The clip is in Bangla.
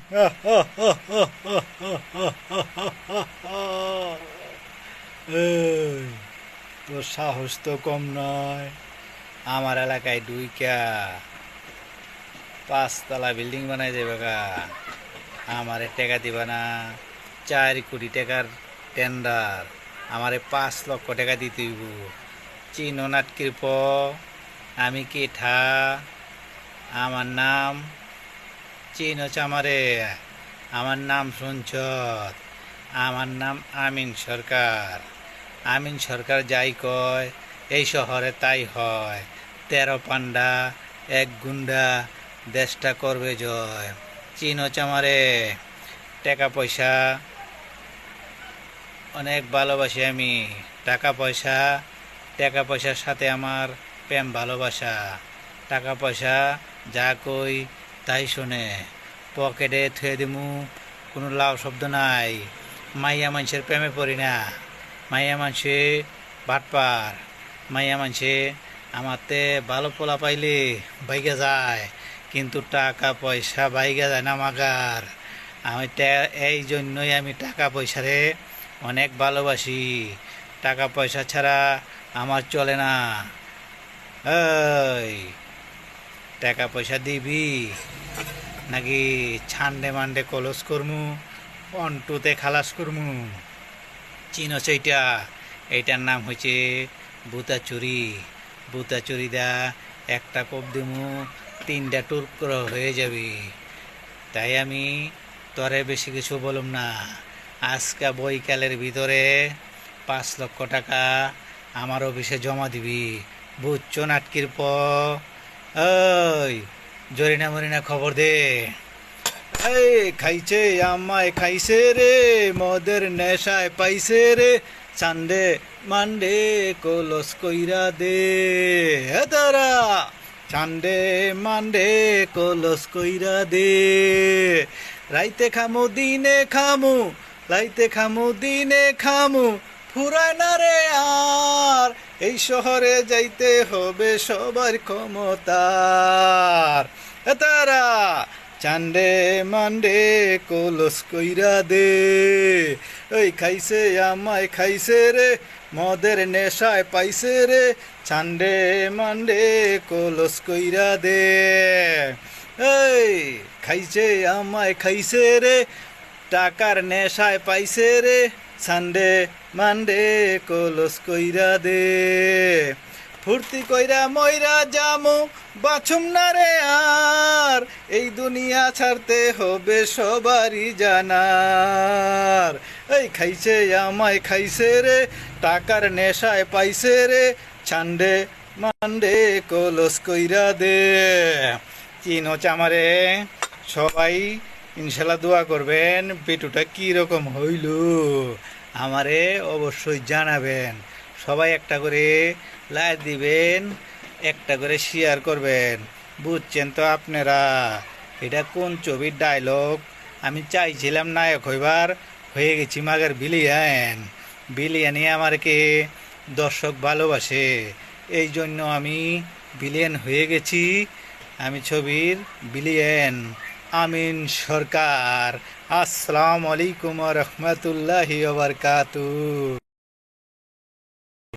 এই, তোর সাহস তো কম নয়। আমার এলাকায় ডুইকা 5 তলা বিল্ডিং বানাই যাবে গা। আমারে টাকা দিবা না? 4 কোটি টাকার টেন্ডার, আমারে 5 লক্ষ টাকা দিতে হইব। চিনো নাটকির প আমি কেঠা, আমার নাম চিনো চামারে, আমার নাম শুনছ? আমার নাম আমিন সরকার। আমিন সরকার যাই কয় এই শহরে তাই হয়। 13 পান্ডা 1 গুন্ডা দেশটা করবে জয়। চিনো চামারে? টাকা পয়সা অনেক ভালোবাসি আমি। টাকা পয়সা, টাকা পয়সার সাথে আমার প্রেম ভালোবাসা। টাকা পয়সা যা কই তাই শোনে, পকেটে থুয়ে দিমু, কোনো লাভ শব্দ নাই। মাইয়া মানুষের প্রেমে পড়ি না। মাইয়া মানুষে বাটপার। মাইয়া মানুষে আমারতে ভালো পোলা পাইলে বাইকে যায়, কিন্তু টাকা পয়সা বাইকে যায় না মাগার। আমি এই জন্যই আমি টাকা পয়সারে অনেক ভালোবাসি। টাকা পয়সা ছাড়া আমার চলে না। এই, টাকা পয়সা দিবি নাকি ছান্ডে মান্ডে কলস করমু, অন্টুতে খালাস করমু? চিনো সেইটা? এইটার নাম হয়েছে বুতাচুরি। বুতাচুরি দা একটা কোপ দিমু, 3টা টুকরো হয়ে যাবে। তাই আমি তরে বেশি কিছু বলুম না। আজকে বৈকালের ভিতরে 5 লক্ষ টাকা আমার অফিসে জমা দিবি, বুঝছো নাটকির প? ওই, জরিনা মরিনা খবর দে। এই খাইছে আমায় খাইছে রে, মদের নেশায় পাইছে রে, সানডে মানডে কলস কইরা দে। তারা সানডে মানডে কলস কইরা দে। রাইতে খামু দিনে খামু, রাইতে খামু দিনে খামু, ফুরায় না রে আর। এই শহরে যাইতে হবে সবার ক্ষমতার। তারা চান্ডে মান্ডে কলস কইরা দে। ওই খাইছে আমায় খাইছে রে, মদের নেশায় পাইছে রে, চান্ডে মান্ডে কলস কইরা দে। এই খাইছে আমায় খাইছে রে, টাকার নেশায় পাইছে রে, সানডে মানডে কলস কইরা দে। ফুর্তি কইরা মইরা জামু, বাছুম না রে আর। এই দুনিয়া ছাড়তে হবে সবারই জানার। এই খাইছে আমায় খাইছে রে, টাকার নেশায় পাইছে রে, ছান্ডে মান্ডে কলস কইরা দে। চিনো চামারে? সবাই ইনশাল্লাহ দোয়া করবেন। পেটুটা কি রকম হইল আমারে অবশ্যই জানাবেন। সবাই একটা করে লাইক দিবেন, একটা করে শেয়ার করবেন। বুঝছেন তো আপনারা এটা কোন ছবির ডায়লগ? আমি চাইছিলাম নায়ক হইবার, হয়ে গেছি মাগার বিলিয়ান। বিলিয়ানই আমারকে দর্শক ভালোবাসে, এই জন্য আমি বিলিয়ান হয়ে গেছি। আমি ছবির বিলিয়ান আমিন সরকার। আসসালামু আলাইকুম ওয়া রাহমাতুল্লাহি ওয়া বারাকাতুহু।